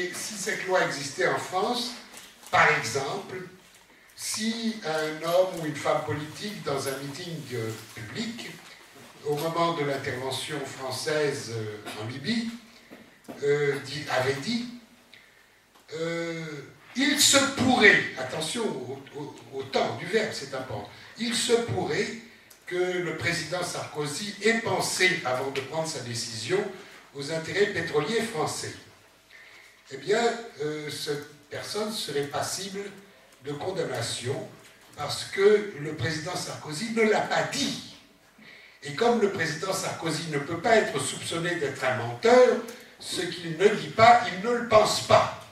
Et si cette loi existait en France, par exemple, si un homme ou une femme politique, dans un meeting public, au moment de l'intervention française en Libye, avait dit il se pourrait, attention au temps du verbe, c'est important, il se pourrait que le président Sarkozy ait pensé, avant de prendre sa décision, aux intérêts pétroliers français. Eh bien, cette personne serait passible de condamnation parce que le président Sarkozy ne l'a pas dit. Et comme le président Sarkozy ne peut pas être soupçonné d'être un menteur, ce qu'il ne dit pas, il ne le pense pas.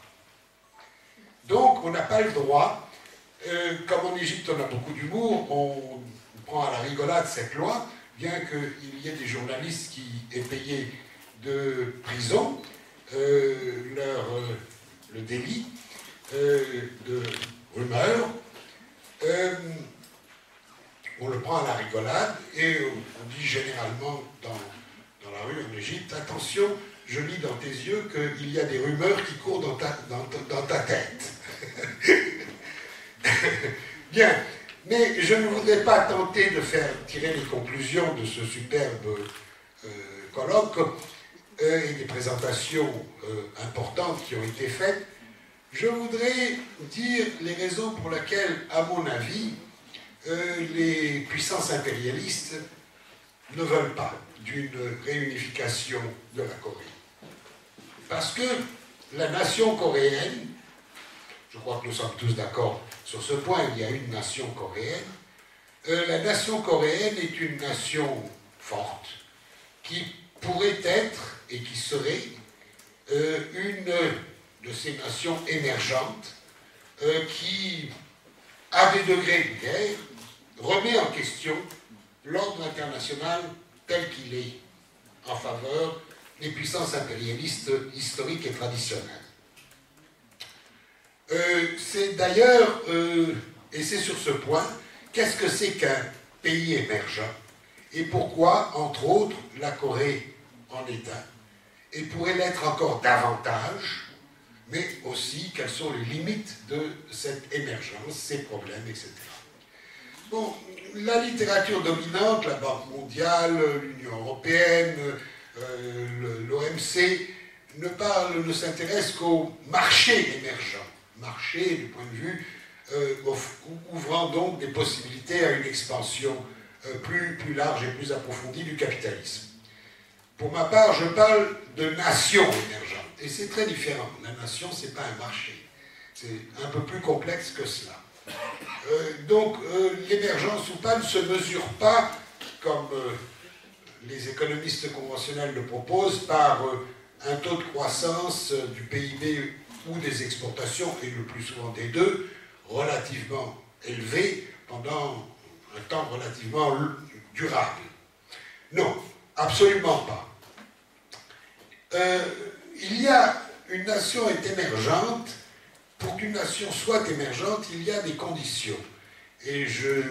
Donc, on n'a pas le droit. Comme en Égypte, on a beaucoup d'humour, on prend à la rigolade cette loi, bien qu'il y ait des journalistes qui aient payé de prison le délit de rumeur. On le prend à la rigolade et on dit généralement dans la rue en Égypte, attention, je lis dans tes yeux qu'il y a des rumeurs qui courent dans ta tête. Bien, mais je ne voudrais pas tenter de faire tirer les conclusions de ce superbe colloque et des présentations importantes qui ont été faites. Je voudrais dire les raisons pour lesquelles, à mon avis, les puissances impérialistes ne veulent pas d'une réunification de la Corée. Parce que la nation coréenne, je crois que nous sommes tous d'accord sur ce point, il y a une nation coréenne, la nation coréenne est une nation forte, qui pourrait être, et qui serait, une de ces nations émergentes, qui, à des degrés de guerre, remet en question l'ordre international tel qu'il est en faveur des puissances impérialistes historiques et traditionnelles. C'est d'ailleurs, et c'est sur ce point, qu'est-ce que c'est qu'un pays émergent et pourquoi, entre autres, la Corée en est un, et pourrait l'être encore davantage, mais aussi quelles sont les limites de cette émergence, ses problèmes, etc. Bon, la littérature dominante, la Banque mondiale, l'Union européenne, l'OMC, ne s'intéresse qu'au marché émergent. Marché, du point de vue, ouvrant donc des possibilités à une expansion plus large et plus approfondie du capitalisme. Pour ma part, je parle de nations émergentes, et c'est très différent. La nation, ce n'est pas un marché. C'est un peu plus complexe que cela. Donc, l'émergence ou pas ne se mesure pas, comme les économistes conventionnels le proposent, par un taux de croissance du PIB ou des exportations, et le plus souvent des deux, relativement élevé pendant un temps relativement durable. Non, absolument pas. Il y a une nation est émergente. Pour qu'une nation soit émergente, il y a des conditions. Et je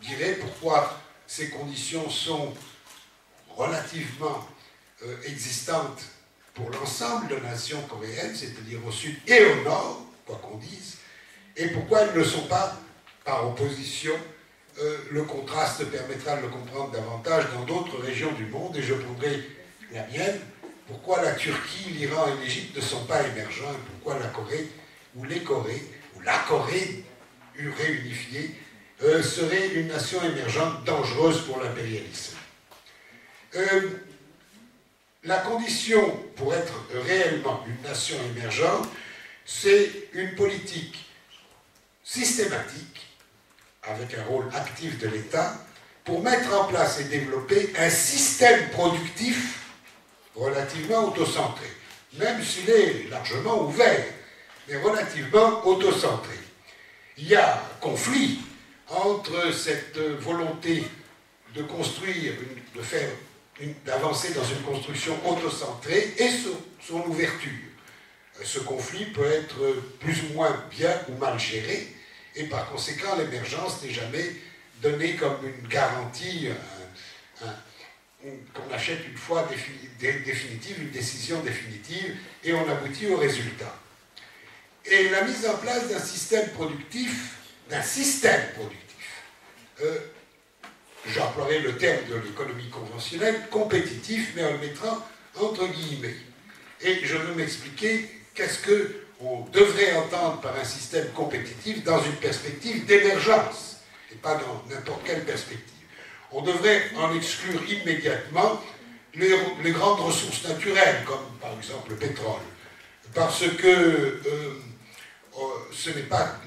dirais pourquoi ces conditions sont relativement existantes pour l'ensemble de nations coréennes, c'est-à-dire au sud et au nord, quoi qu'on dise, et pourquoi elles ne sont pas par opposition. Le contraste permettra de le comprendre davantage dans d'autres régions du monde, et je prendrai la mienne. Pourquoi la Turquie, l'Iran et l'Égypte ne sont pas émergents, et pourquoi la Corée, ou les Corées, ou la Corée réunifiée, serait une nation émergente dangereuse pour l'impérialisme. La condition pour être réellement une nation émergente, c'est une politique systématique, avec un rôle actif de l'État, pour mettre en place et développer un système productif relativement autocentré, même s'il est largement ouvert, mais relativement autocentré. Il y a conflit entre cette volonté de construire, d'avancer dans une construction autocentrée et son ouverture. Ce conflit peut être plus ou moins bien ou mal géré, et par conséquent, l'émergence n'est jamais donnée comme une garantie, qu'on achète une fois définitive, une décision définitive, et on aboutit au résultat. Et la mise en place d'un système productif, j'emploierai le terme de l'économie conventionnelle, compétitif, mais en le mettant entre guillemets. Et je veux m'expliquer qu'est-ce qu'on devrait entendre par un système compétitif dans une perspective d'émergence, et pas dans n'importe quelle perspective. On devrait en exclure immédiatement les grandes ressources naturelles, comme par exemple le pétrole, parce que ce n'est pas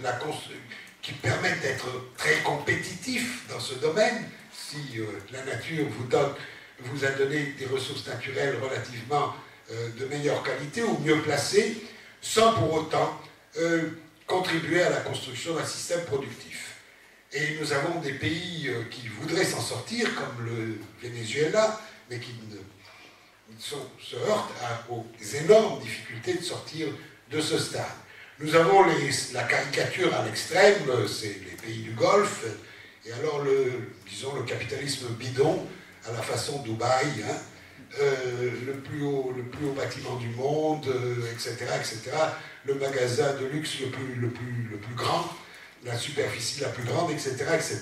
qui permet d'être très compétitif dans ce domaine. Si la nature vous a donné des ressources naturelles relativement de meilleure qualité ou mieux placées, sans pour autant contribuer à la construction d'un système productif. Et nous avons des pays qui voudraient s'en sortir, comme le Venezuela, mais qui se heurtent aux énormes difficultés de sortir de ce stade. Nous avons la caricature à l'extrême, c'est les pays du Golfe, et alors disons le capitalisme bidon, à la façon Dubaï, hein, le plus haut bâtiment du monde, etc., etc., le magasin de luxe le plus grand, la superficie la plus grande, etc., etc.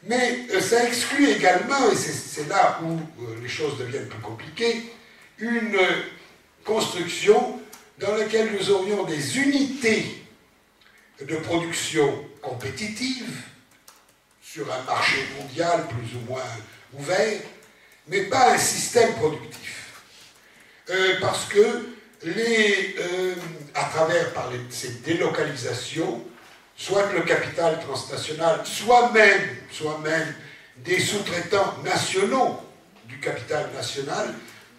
Mais ça exclut également, et c'est là où les choses deviennent plus compliquées, une construction dans laquelle nous aurions des unités de production compétitives sur un marché mondial plus ou moins ouvert, mais pas un système productif. Parce que à travers ces délocalisations, soit le capital transnational, soit même des sous-traitants nationaux du capital national,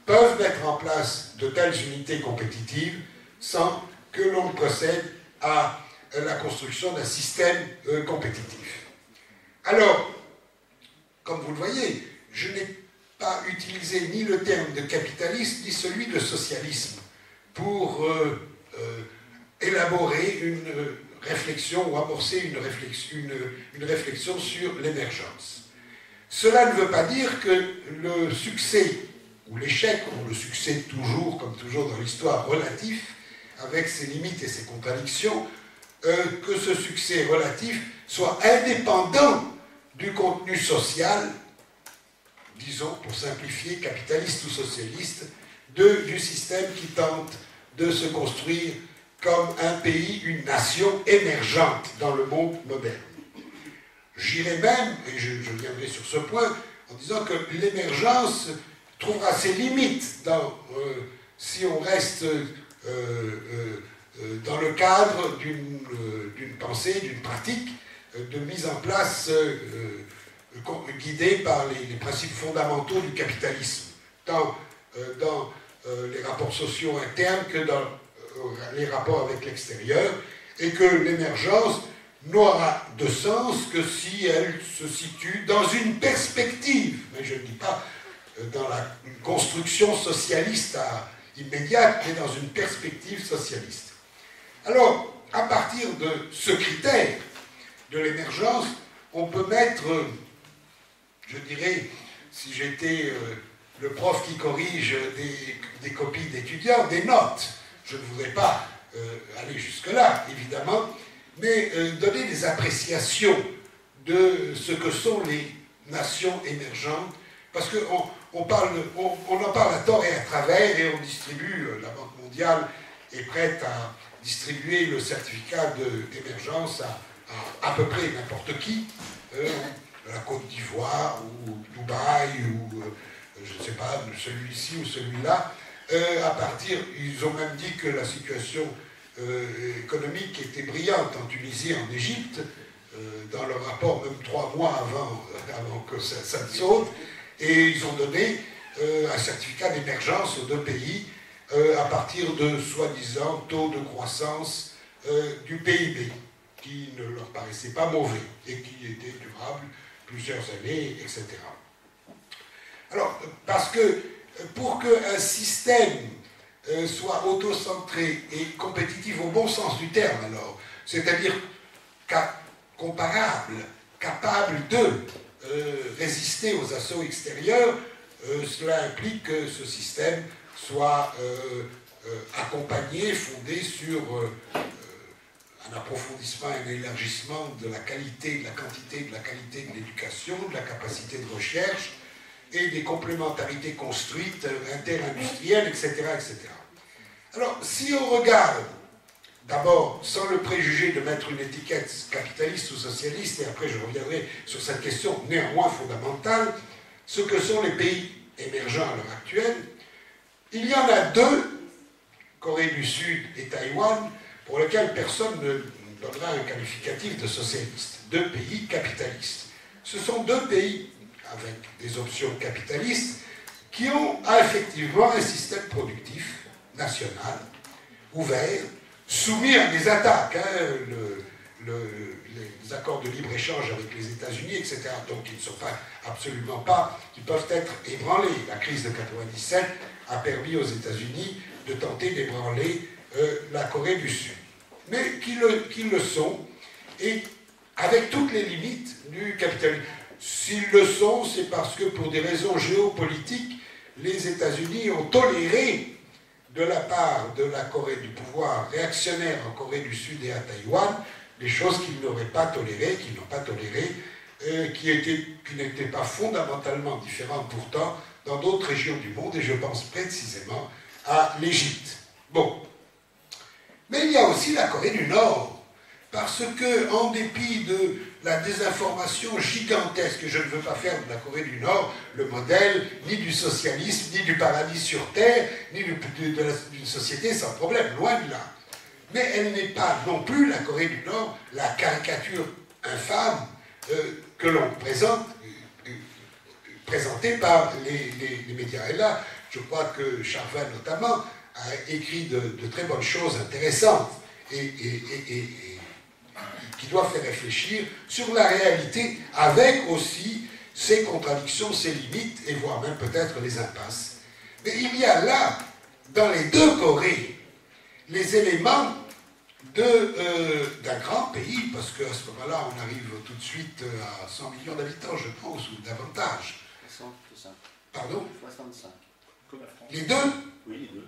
peuvent mettre en place de telles unités compétitives sans que l'on procède à la construction d'un système compétitif. Alors, comme vous le voyez, je n'ai pas utilisé ni le terme de capitalisme ni celui de socialisme pour élaborer une réflexion ou amorcer une réflexion sur l'émergence. Cela ne veut pas dire que le succès ou l'échec, ou le succès toujours, comme toujours dans l'histoire, relatif, avec ses limites et ses contradictions, que ce succès relatif soit indépendant du contenu social, disons, pour simplifier, capitaliste ou socialiste, du système qui tente de se construire comme un pays, une nation émergente dans le monde moderne. J'irai même, et je viendrai sur ce point, en disant que l'émergence trouvera ses limites si on reste dans le cadre d'une pensée, d'une pratique de mise en place guidée par les principes fondamentaux du capitalisme, tant dans les rapports sociaux internes que dans les rapports avec l'extérieur, et que l'émergence n'aura de sens que si elle se situe dans une perspective, mais je ne dis pas dans une construction socialiste immédiate, mais dans une perspective socialiste. Alors, à partir de ce critère de l'émergence, on peut mettre, je dirais, si j'étais le prof qui corrige des copies d'étudiants, des notes. Je ne voudrais pas aller jusque-là, évidemment, mais donner des appréciations de ce que sont les nations émergentes, parce qu'on en parle à tort et à travers, et on distribue, la Banque mondiale est prête à distribuer le certificat d'émergence à peu près n'importe qui, la Côte d'Ivoire, ou Dubaï, ou je ne sais pas, celui-ci ou celui-là, ils ont même dit que la situation économique était brillante en Tunisie, en Égypte, dans leur rapport, même 3 mois avant que ça ne saute, et ils ont donné un certificat d'émergence aux 2 pays à partir de soi-disant taux de croissance du PIB, qui ne leur paraissait pas mauvais et qui était durable plusieurs années, etc. Alors, parce que pour qu'un système soit autocentré et compétitif au bon sens du terme, alors, c'est-à-dire comparable, capable de résister aux assauts extérieurs, cela implique que ce système soit accompagné, fondé sur un approfondissement et un élargissement de la qualité, de la quantité, de la qualité de l'éducation, de la capacité de recherche et des complémentarités construites interindustrielles, etc., etc. Alors, si on regarde, d'abord, sans le préjugé de mettre une étiquette capitaliste ou socialiste, et après je reviendrai sur cette question néanmoins fondamentale, ce que sont les pays émergents à l'heure actuelle, il y en a deux, Corée du Sud et Taïwan, pour lesquels personne ne donnera un qualificatif de socialiste. Deux pays capitalistes. Ce sont deux pays avec des options capitalistes qui ont effectivement un système productif national, ouvert, soumis à des attaques. Les accords de libre-échange avec les États-Unis, etc. Donc ils ne sont pas absolument pas, ils peuvent être ébranlés. La crise de 97 a permis aux États-Unis de tenter d'ébranler la Corée du Sud. Mais qu'ils le sont, et avec toutes les limites du capitalisme. S'ils le sont, c'est parce que pour des raisons géopolitiques, les États-Unis ont toléré de la part de la Corée, du pouvoir réactionnaire en Corée du Sud et à Taïwan, des choses qu'ils n'auraient pas tolérées, qu'ils n'ont pas tolérées, qui n'étaient pas fondamentalement différentes pourtant dans d'autres régions du monde, et je pense précisément à l'Égypte. Bon. Mais il y a aussi la Corée du Nord, parce que, en dépit de la désinformation gigantesque, je ne veux pas faire de la Corée du Nord le modèle ni du socialisme, ni du paradis sur Terre, ni d'une société sans problème, loin de là. Mais elle n'est pas non plus, la Corée du Nord, la caricature infâme que l'on présente, présentée par les médias. Et là, je crois que Charvin, notamment, a écrit de très bonnes choses intéressantes et qui doivent faire réfléchir sur la réalité, avec aussi ses contradictions, ses limites, et voire même peut-être les impasses. Mais il y a là, dans les deux Corées, les éléments d'un grand pays, parce qu'à ce moment-là, on arrive tout de suite à 100 millions d'habitants, je pense, ou davantage. 65. Pardon? 65. Comme la France. Les deux? Oui, les deux.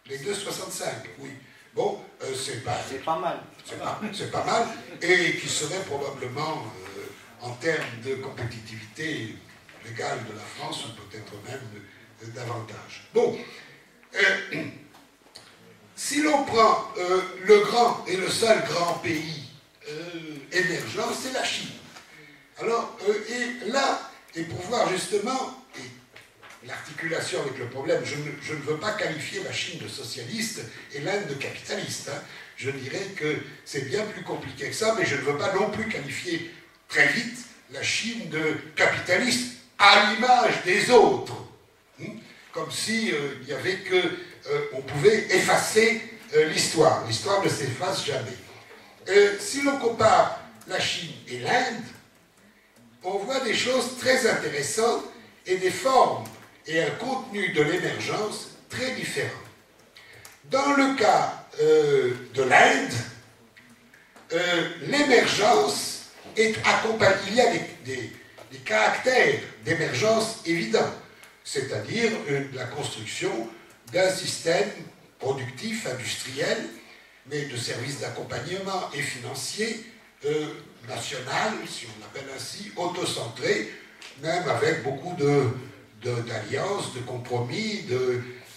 Les deux 65, oui. Bon, c'est pas... C'est pas mal. C'est pas mal, et qui serait probablement, en termes de compétitivité légale de la France, ou peut-être même davantage. Bon, si l'on prend le grand et le seul grand pays émergent, c'est la Chine. Alors, et là, et pour voir justement l'articulation avec le problème, je ne veux pas qualifier la Chine de socialiste et l'Inde de capitaliste. Hein. Je dirais que c'est bien plus compliqué que ça, mais je ne veux pas non plus qualifier très vite la Chine de capitaliste à l'image des autres. Comme si il n'y avait que... on pouvait effacer l'histoire. L'histoire ne s'efface jamais. Si l'on compare la Chine et l'Inde, on voit des choses très intéressantes et des formes et un contenu de l'émergence très différents. Dans le cas de l'Inde, l'émergence est accompagnée, il y a des caractères d'émergence évidents, c'est-à-dire la construction d'un système productif, industriel, mais de services d'accompagnement et financier, national, si on l'appelle ainsi, autocentré, même avec beaucoup d'alliances, de compromis,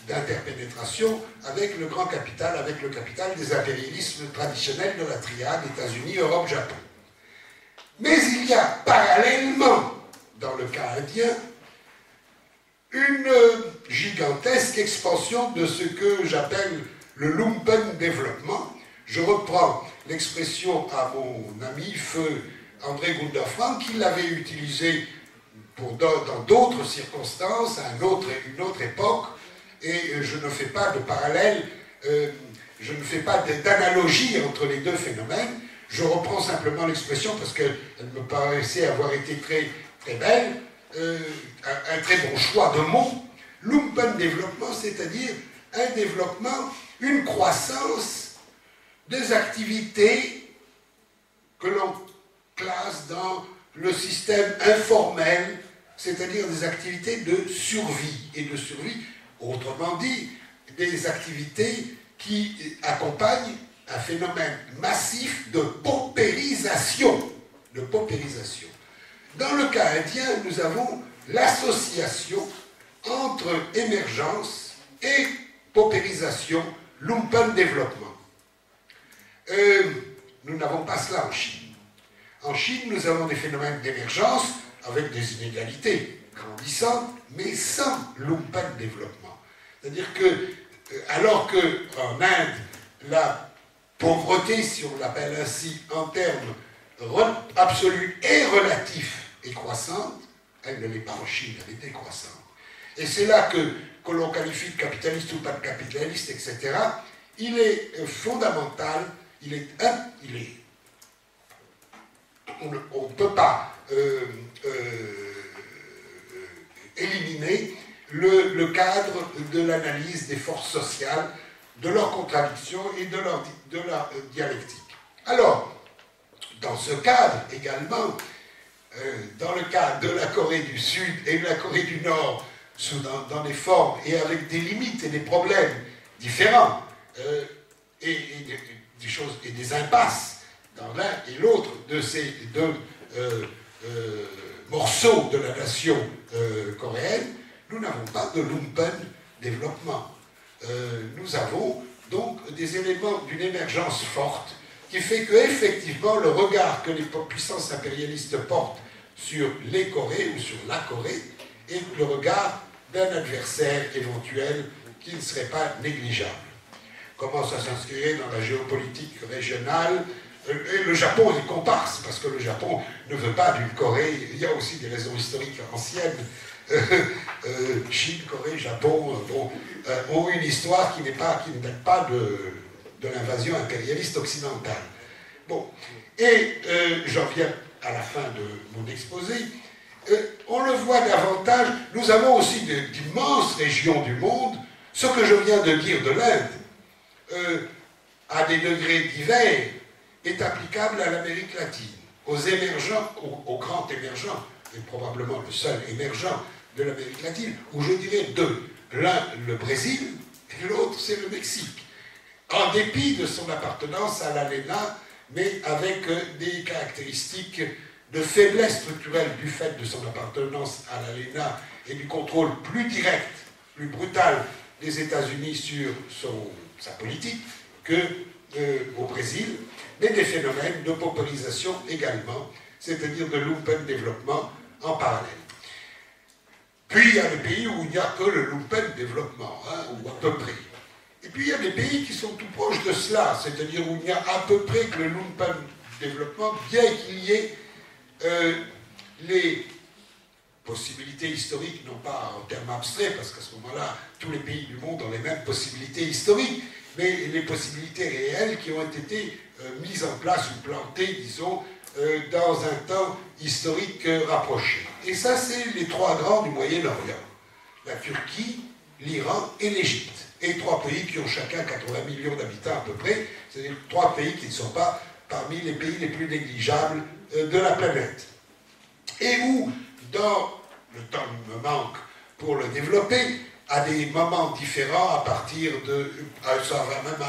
d'interpénétration avec le grand capital, avec le capital des impérialismes traditionnels de la triade États-Unis, Europe, Japon. Mais il y a parallèlement, dans le cas indien, une gigantesque expansion de ce que j'appelle le lumpen développement. Je reprends l'expression à mon ami feu André Gundafran, qui l'avait utilisée dans d'autres circonstances, à une autre époque, et je ne fais pas de parallèle, je ne fais pas d'analogie entre les deux phénomènes, je reprends simplement l'expression parce qu'elle me paraissait avoir été très, très belle, un très bon choix de mots. Lumpen développement, c'est-à-dire un développement, une croissance des activités que l'on classe dans le système informel c'est-à-dire des activités de survie, et de survie, autrement dit, des activités qui accompagnent un phénomène massif de paupérisation. De paupérisation. Dans le cas indien, nous avons l'association entre émergence et paupérisation, lumpen développement. Nous n'avons pas cela en Chine. En Chine, nous avons des phénomènes d'émergence avec des inégalités grandissantes, mais sans lumpen développement. C'est-à-dire que, alors qu'en Inde, la pauvreté, si on l'appelle ainsi, en termes absolus et relatifs, est croissante, elle ne l'est pas en Chine, elle est décroissante. Et c'est là que l'on qualifie de capitaliste ou pas de capitaliste, etc., il est fondamental, on ne peut pas éliminer le cadre de l'analyse des forces sociales, de leurs contradictions et de leur dialectique. Alors, dans ce cadre également, dans le cas de la Corée du Sud et de la Corée du Nord, dans des formes et avec des limites et des problèmes différents, et des choses et des impasses dans l'un et l'autre de ces deux morceaux de la nation coréenne, nous n'avons pas de lumpen développement. Nous avons donc des éléments d'une émergence forte qui fait qu'effectivement le regard que les puissances impérialistes portent sur les Corées ou sur la Corée est le regard d'un adversaire éventuel qui ne serait pas négligeable. Comment ça s'inscrirait dans la géopolitique régionale? Et le Japon est comparse, parce que le Japon ne veut pas d'une Corée, il y a aussi des raisons historiques anciennes. Chine, Corée, Japon ont une histoire qui ne date pas de l'invasion impérialiste occidentale. Bon, et j'en viens à la fin de mon exposé. On le voit davantage, nous avons aussi d'immenses régions du monde, ce que je viens de dire de l'Inde, à des degrés divers, est applicable à l'Amérique latine, aux émergents, aux grands émergents, et probablement le seul émergent de l'Amérique latine, où je dirais deux. L'un, le Brésil, et l'autre, c'est le Mexique. En dépit de son appartenance à l'ALENA, mais avec des caractéristiques de faiblesse structurelle du fait de son appartenance à l'ALENA et du contrôle plus direct, plus brutal des États-Unis sur sa politique qu'au Brésil, mais des phénomènes de paupérisation également, c'est-à-dire de lumpen développement en parallèle. Puis il y a des pays où il n'y a que le lumpen développement, ou à peu près. Et puis il y a des pays qui sont tout proches de cela, c'est-à-dire où il n'y a à peu près que le lumpen développement, bien qu'il y ait les possibilités historiques, non pas en termes abstraits, parce qu'à ce moment-là, tous les pays du monde ont les mêmes possibilités historiques, mais les possibilités réelles qui ont été mises en place ou plantées, disons, dans un temps historique rapproché. Et ça, c'est les trois grands du Moyen-Orient. La Turquie, l'Iran et l'Égypte. Et trois pays qui ont chacun 80 millions d'habitants à peu près, c'est-à-dire trois pays qui ne sont pas parmi les pays les plus négligeables de la planète. Et où, dans le temps me manque pour le développer, à des moments différents, à partir de... ça va même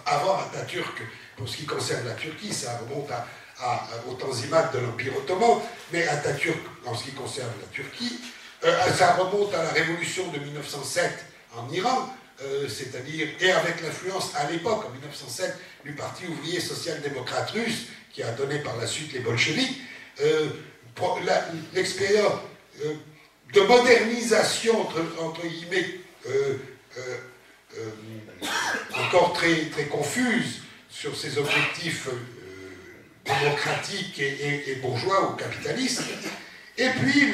avant Atatürk, pour ce qui concerne la Turquie, ça remonte au Tanzimat de l'Empire ottoman, mais Atatürk, en ce qui concerne la Turquie, ça remonte à la révolution de 1907 en Iran, c'est-à-dire, et avec l'influence à l'époque, en 1907, du Parti ouvrier social-démocrate russe, qui a donné par la suite les bolcheviks, l'expérience de modernisation, entre guillemets, encore très, très confuse sur ses objectifs démocratiques et bourgeois ou capitalistes. Et puis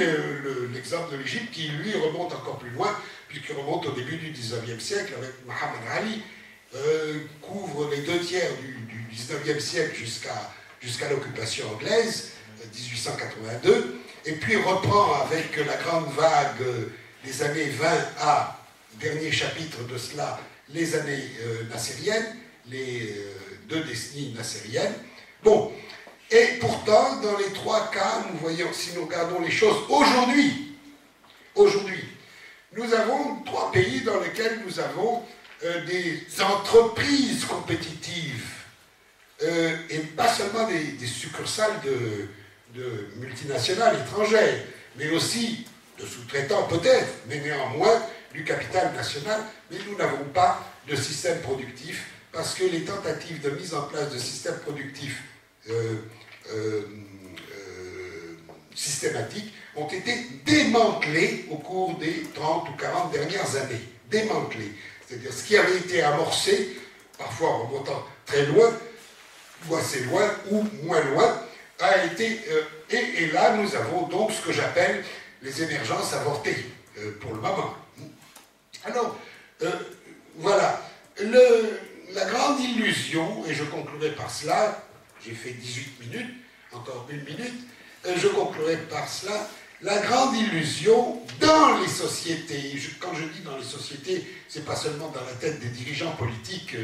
l'exemple de l'Égypte qui, lui, remonte encore plus loin, puisqu'il remonte au début du XIXe siècle avec Mohamed Ali, couvre les 2 tiers du XIXe siècle jusqu'à l'occupation anglaise, 1882, et puis reprend avec la grande vague des années 20 à, dernier chapitre de cela, les années nassériennes, les 2 décennies nassériennes. Bon, Et pourtant, dans les trois cas, nous voyons, si nous regardons les choses aujourd'hui, nous avons trois pays dans lesquels nous avons des entreprises compétitives, et pas seulement des succursales de multinationales étrangères, mais aussi de sous-traitants peut-être, mais néanmoins du capital national, mais nous n'avons pas de système productif, parce que les tentatives de mise en place de systèmes productifs systématiques ont été démantelées au cours des 30 ou 40 dernières années. Démantelées. C'est-à-dire ce qui avait été amorcé, parfois en remontant très loin, ou assez loin, ou moins loin, a été... et là, nous avons donc ce que j'appelle les émergences avortées, pour le moment. Alors, voilà. La grande illusion, et je conclurai par cela, j'ai fait 18 minutes, encore une minute, je conclurai par cela, la grande illusion dans les sociétés, quand je dis dans les sociétés, c'est pas seulement dans la tête des dirigeants politiques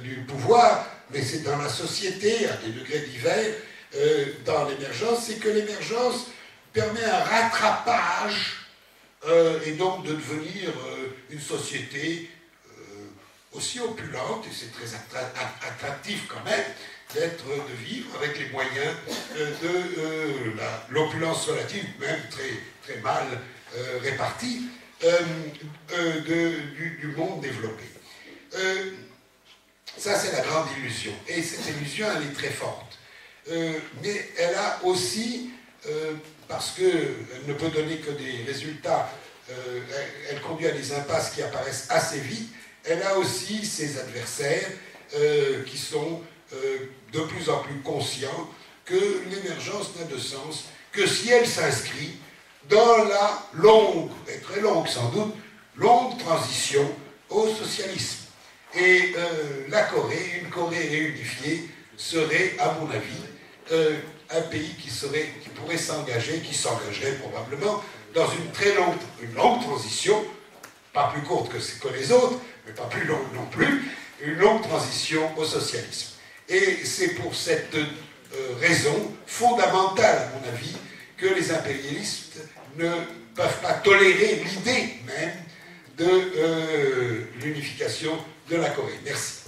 du pouvoir, mais c'est dans la société, à des degrés divers, dans l'émergence, c'est que l'émergence permet un rattrapage et donc de devenir une société aussi opulente, et c'est très attractif quand même, de vivre avec les moyens de l'opulence relative, même très, très mal répartie, du monde développé. Ça, c'est la grande illusion. Et cette illusion, elle est très forte. Mais elle a aussi, parce qu'elle ne peut donner que des résultats, elle conduit à des impasses qui apparaissent assez vite, elle a aussi ses adversaires qui sont de plus en plus conscients que l'émergence n'a de sens que si elle s'inscrit dans la longue, et très longue sans doute, longue transition au socialisme. Et la Corée, une Corée réunifiée, serait, à mon avis, un pays qui pourrait s'engager, qui s'engagerait probablement dans une très longue transition, pas plus courte que les autres, mais pas plus longue non plus, une longue transition au socialisme. Et c'est pour cette raison fondamentale, à mon avis, que les impérialistes ne peuvent pas tolérer l'idée même de l'unification de la Corée. Merci.